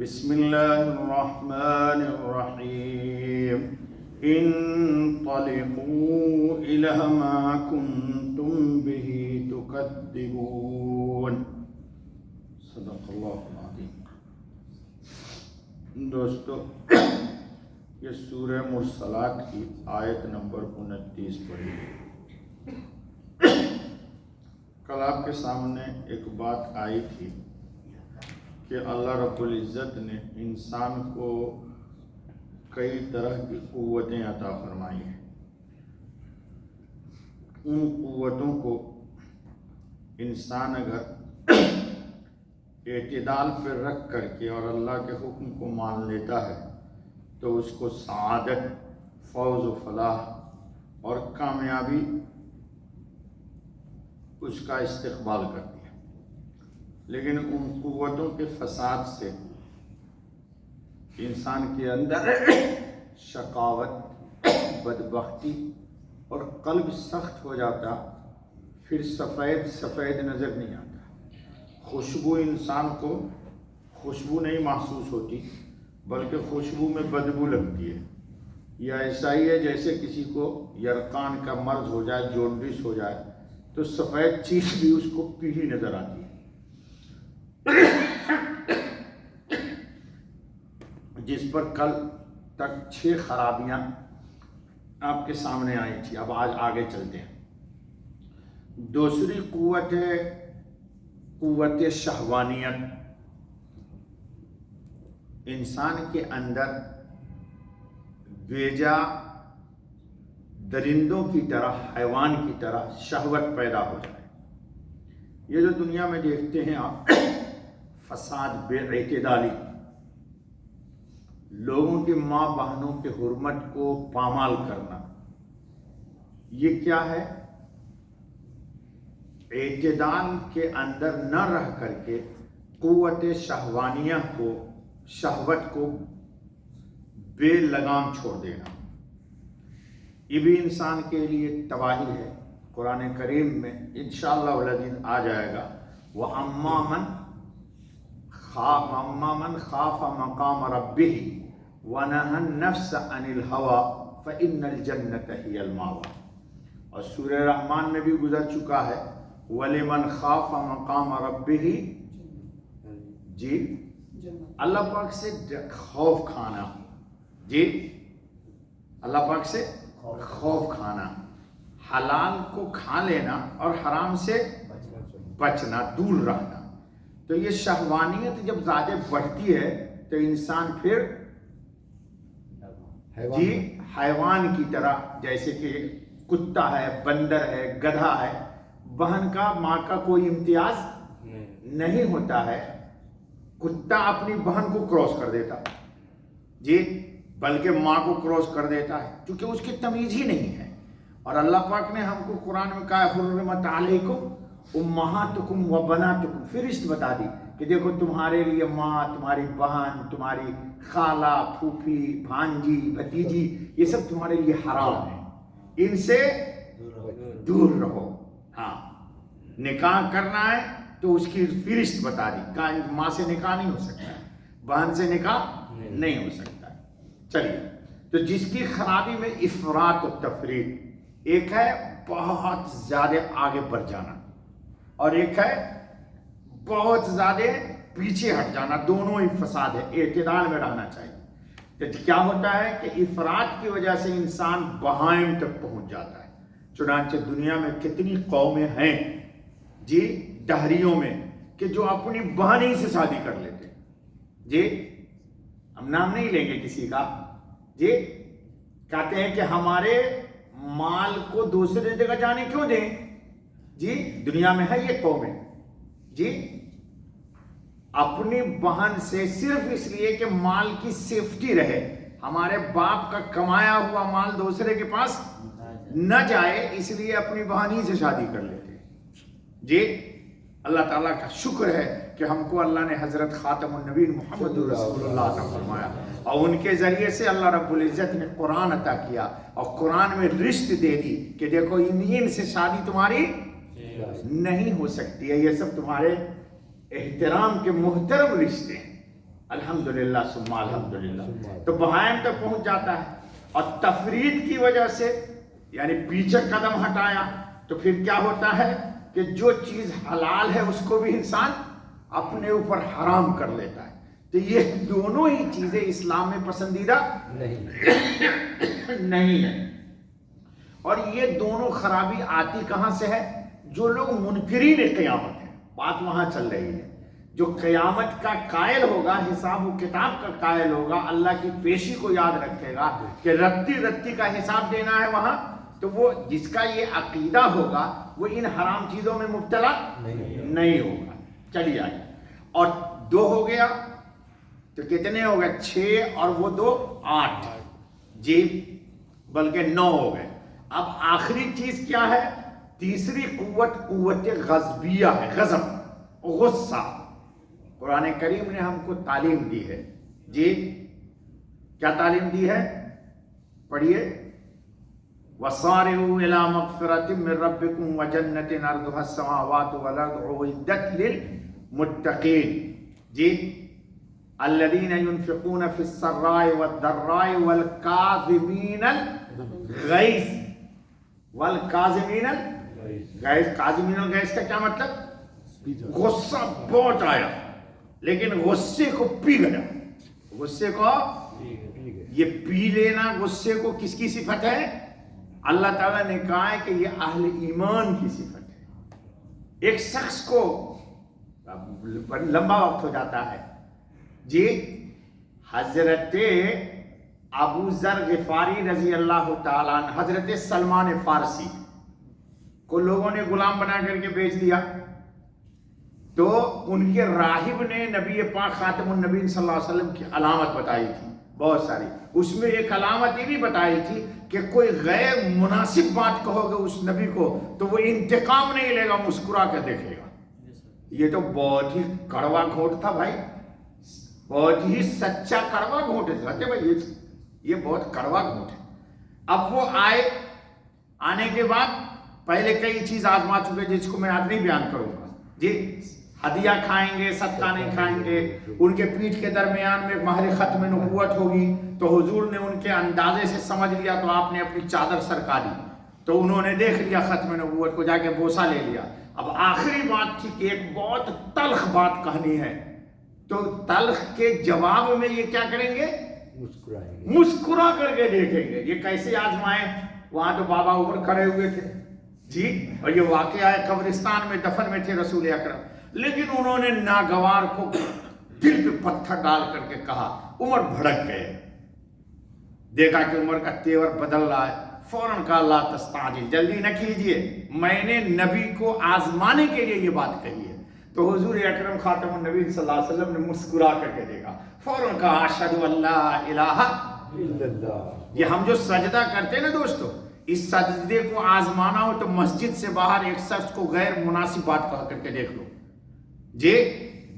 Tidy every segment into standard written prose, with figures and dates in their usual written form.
بسم اللہ الرحمن الرحیم انطلقوا الی ما کنتم بہ تکذبون۔ صدق اللہ العظیم۔ دوستو، یہ سورہ مرسلات کی آیت نمبر 29 پڑھی۔ کل آپ کے سامنے ایک بات آئی تھی کہ اللہ رب العزت نے انسان کو کئی طرح کی قوتیں عطا فرمائی ہیں۔ ان قوتوں کو انسان اگر اعتدال پر رکھ کر کے اور اللہ کے حکم کو مان لیتا ہے تو اس کو سعادت، فوز و فلاح اور کامیابی اس کا استقبال کرتی ہے۔ لیکن ان قوتوں کے فساد سے انسان کے اندر شقاوت، بدبختی اور قلب سخت ہو جاتا، پھر سفید نظر نہیں آتا۔ خوشبو انسان کو خوشبو نہیں محسوس ہوتی، بلکہ خوشبو میں بدبو لگتی ہے۔ یہ ایسا ہی ہے جیسے کسی کو یرقان کا مرض ہو جائے، جونڈس ہو جائے تو سفید چیز بھی اس کو پیلی نظر آتی ہے۔ جس پر کل تک 6 خرابیاں آپ کے سامنے آئی تھی، اب آج آگے چلتے ہیں۔ دوسری قوت ہے قوت شہوانیت۔ انسان کے اندر بیجا درندوں کی طرح، حیوان کی طرح شہوت پیدا ہو جائے۔ یہ جو دنیا میں دیکھتے ہیں آپ، فساد، بے اعتدالی، لوگوں کی ماں بہنوں کے حرمت کو پامال کرنا، یہ کیا ہے؟ اعتدال کے اندر نہ رہ کر کے قوت شہوانیہ کو، شہوت کو بے لگام چھوڑ دینا، یہ بھی انسان کے لیے تباہی ہے۔ قرآن کریم میں انشاءاللہ العزیز آ جائے گا، وَأَمَّا مَنْ خَافَ مَقَامَ رَبِّهِ وَنَهَى النَّفْسَ عَنِ الْهَوَىٰ فَإِنَّ الْجَنَّةَ هِيَ الْمَأْوَىٰ۔ اور سورہ رحمان میں بھی گزر چکا ہے، وَلِمَنْ خَافَ مَقَامَ رَبِّهِ، جی اللہ پاک سے خوف کھانا، جی اللہ پاک سے خوف کھانا، حلال کو کھا لینا اور حرام سے بچنا، دور رہنا۔ تو یہ شہوانیت جب زیادہ بڑھتی ہے تو انسان پھر جی حیوان کی طرح، جیسے کہ کتا ہے، بندر ہے، گدھا ہے، بہن کا ماں کا کوئی امتیاز نہیں ہوتا ہے۔ کتا اپنی بہن کو کراس کر دیتا جی، بلکہ ماں کو کراس کر دیتا ہے، کیونکہ اس کی تمیز ہی نہیں ہے۔ اور اللہ پاک نے ہم کو قرآن میں کہا حرمت علیکم امہاتکم و بناتکم، فہرست بتا دی کہ دیکھو تمہارے لیے ماں، تمہاری بہن، تمہاری خالہ، پھوپھی، بھانجی، بھتیجی، یہ سب تمہارے لیے حرام ہے، ان سے دور رہو۔ ہاں، نکاح کرنا ہے تو اس کی فہرست بتا دی، کہا ماں سے نکاح نہیں ہو سکتا ہے، بہن سے نکاح نہیں ہو سکتا ہے۔ چلیے، تو جس کی خرابی میں افراط و تفریط، ایک ہے بہت زیادہ آگے بڑھ جانا اور ایک ہے بہت زیادہ پیچھے ہٹ جانا، دونوں ہی فساد ہے۔ اعتدال میں رہنا چاہیے۔ تو کیا ہوتا ہے کہ افراط کی وجہ سے انسان بہائم تک پہنچ جاتا ہے۔ چنانچہ دنیا میں کتنی قومیں ہیں جی، دہریوں میں، کہ جو اپنی بہن ہی سے شادی کر لیتے ہیں جی، ہم نام نہیں لیں گے کسی کا جی، کہتے ہیں کہ ہمارے مال کو دوسرے جگہ جانے کیوں دیں جی، دنیا میں ہے یہ قومیں جی، اپنی بہن سے صرف اس لیے کہ مال کی سیفٹی رہے، ہمارے باپ کا کمایا ہوا مال دوسرے کے پاس نہ جائے، اس لیے اپنی بہن ہی سے شادی کر لیتے جی۔ اللہ تعالیٰ کا شکر ہے کہ ہم کو اللہ نے حضرت خاتم النبیین محمد رسول اللہ عطا فرمایا، اور ان کے ذریعے سے اللہ رب العزت نے قرآن عطا کیا، اور قرآن میں رشت دے دی کہ دیکھو ان سے شادی تمہاری نہیں ہو سکتی ہے، یہ سب تمہارے احترام کے محترم رشتے ہیں الحمدللہ ثم الحمدللہ، تو بہائم تک پہنچ جاتا ہے. اور تفرید کی وجہ سے یعنی پیچھے قدم ہٹایا تو پھر کیا ہوتا ہے کہ جو چیز حلال ہے اس کو بھی انسان اپنے اوپر حرام کر لیتا ہے. تو یہ دونوں ہی چیزیں اسلام میں پسندیدہ نہیں ہے. اور یہ دونوں خرابی آتی کہاں سے ہے؟ جو لوگ منکرین قیامت ہیں، بات وہاں چل رہی ہے. جو قیامت کا قائل ہوگا، حساب و کتاب کا قائل ہوگا، اللہ کی پیشی کو یاد رکھے گا کہ رتی رتی کا حساب دینا ہے وہاں، تو وہ جس کا یہ عقیدہ ہوگا وہ ان حرام چیزوں میں مبتلا نہیں ہوگا. چلیے آئیے. اور 2 ہو گیا تو کتنے ہو گئے؟ 6 اور وہ 2 8 جی، بلکہ 9 ہو گئے. اب آخری چیز کیا ہے؟ تیسری قوت غضبیہ ہے، غضب، غصہ. قرآن کریم نے ہم کو تعلیم دی ہے. جی کیا تعلیم دی ہے؟ پڑھیے. وَصَارِعُوا إِلَىٰ مَغْفِرَةٍ مِّن رَّبِّكُمْ وَجَنَّةٍ عَرْضُهَا السَّمَاوَاتُ وَالْأَرْضُ أُعِدَّتْ لِلْمُتَّقِينَ. جی الَّذِينَ يُنْفِقُونَ فِي السَّرَّاءِ وَالضَّرَّاءِ وَالْكَاظِمِينَ الْغَيْظَ کاظمین الغیظ کا کیا مطلب؟ غصہ بہت آیا لیکن غصے کو پی گیا. غصے کو یہ پی لینا، غصے کو کس کی صفت ہے؟ اللہ تعالیٰ نے کہا ہے کہ یہ اہل ایمان کی صفت ہے. ایک شخص کو لمبا وقت ہو جاتا ہے. جی حضرت ابو ذر غفاری رضی اللہ تعالیٰ عنہ، حضرت سلمان فارسی کو لوگوں نے غلام بنا کر کے بیچ دیا. تو ان کے راہب نے نبی پاک خاتم النبی صلی اللہ علیہ وسلم کی علامت بتائی تھی بہت ساری. اس میں ایک علامت یہ بھی بتائی تھی کہ کوئی غیر مناسب بات کہو گے اس نبی کو تو وہ انتقام نہیں لے گا، مسکرا کر دیکھے گا. یہ تو بہت ہی کڑوا گھونٹ تھا بھائی، بہت ہی سچا کڑوا گھونٹ ہے بھائی، یہ بہت کڑوا گھونٹ ہے. اب وہ آنے کے بعد پہلے کئی چیز آزما چکے جس کو میں آج نہیں بیان کروں گا. جی ہدیہ کھائیں گے، صدقہ نہیں کھائیں گے. ان کے پیٹھ کے درمیان میں مہر ختم نبوت ہوگی تو حضور نے ان کے اندازے سے سمجھ لیا تو آپ نے اپنی چادر سرکا دی، تو انہوں نے دیکھ لیا ختم نبوت کو، جا کے بوسہ لے لیا. اب آخری بات تھی کہ ایک بہت تلخ بات کہنی ہے، تو تلخ کے جواب میں یہ کیا کریں گے؟ مسکرا کر کے دیکھیں گے. یہ کیسے آزمائیں؟ وہاں تو بابا اوپر کھڑے ہوئے تھے جی، اور یہ واقعہ ہے قبرستان میں دفن میں تھے رسول اکرم، لیکن انہوں نے ناگوار کو دل پہ پتھر ڈال کر کے کہا. عمر بھڑک گئے، دیکھا کہ عمر کا تیور بدل رہا ہے، فوراً کہا لا تستعجل، جلدی نہ کیجئے، میں نے نبی کو آزمانے کے لیے یہ بات کہی ہے. تو حضور اکرم خاتم النبی صلی اللہ علیہ وسلم نے مسکرا کر کے دیکھا، فوراً کہا اشہد ان لا الہ الا اللہ. یہ ہم جو سجدہ کرتے ہیں نا دوستو، اس سجدے کو آزمانا ہو تو مسجد سے باہر ایک شخص کو غیر مناسب بات کہا کر کے دیکھ لو. جی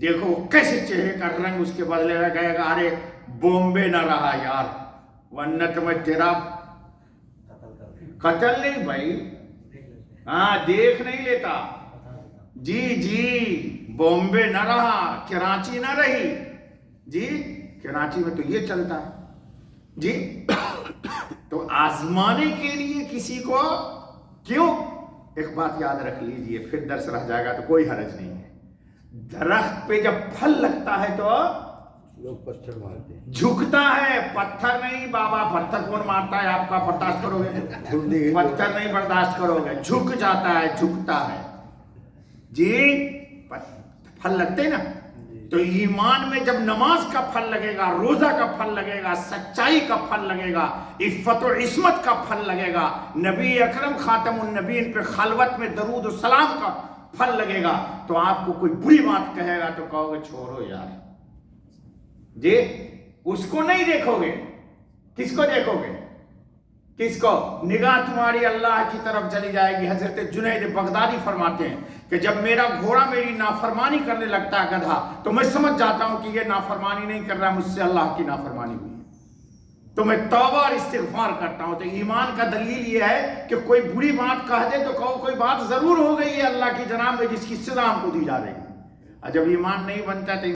دیکھو کیسے چہرے کا رنگ اس کے بدلے گا، کہے گا ارے بومبے نہ رہا یار، ورنہ تو میں تیرا قتل نہیں بھائی، ہاں دیکھ نہیں لیتا. جی بومبے نہ رہا، کراچی نہ رہی. جی کراچی میں تو یہ چلتا ہے. جی تو آزمانے کے لیے کسی کو کیوں؟ ایک بات یاد رکھ لیجئے، پھر درس رہ جائے گا تو کوئی حرج نہیں ہے. درخت پہ جب پھل لگتا ہے تو لوگ پتھر مارتے ہیں، جھکتا ہے، پتھر نہیں. بابا پتھر کون مارتا ہے؟ آپ کا برداشت کرو گے؟ پتھر نہیں برداشت کرو گے، جھک جاتا ہے، جھکتا ہے. جی پھل لگتے نا، تو ایمان میں جب نماز کا پھل لگے گا، روزہ کا پھل لگے گا، سچائی کا پھل لگے گا، عفت و عصمت کا پھل لگے گا، نبی اکرم خاتم النبیین پہ خلوت میں درود و سلام کا پھل لگے گا، تو آپ کو کوئی بری بات کہے گا تو کہو گے چھوڑو یار. جی اس کو نہیں دیکھو گے، کس کو دیکھو گے؟ کس کو؟ نگاہ تمہاری اللہ کی طرف چلی جائے گی. حضرت جنید بغدادی فرماتے ہیں کہ جب میرا گھوڑا میری نافرمانی کرنے لگتا ہے گدھا، تو میں سمجھ جاتا ہوں کہ یہ نافرمانی نہیں کر رہا، مجھ سے اللہ کی نافرمانی ہوئی ہے، تو میں توبہ اور استغفار کرتا ہوں. تو ایمان کا دلیل یہ ہے کہ کوئی بری بات کہہ دے تو کہو کوئی بات ضرور ہو گئی ہے اللہ کی جناب میں جس کی سزا ہم کو دی جا رہی ہے. اور جب ایمان نہیں بنتا تو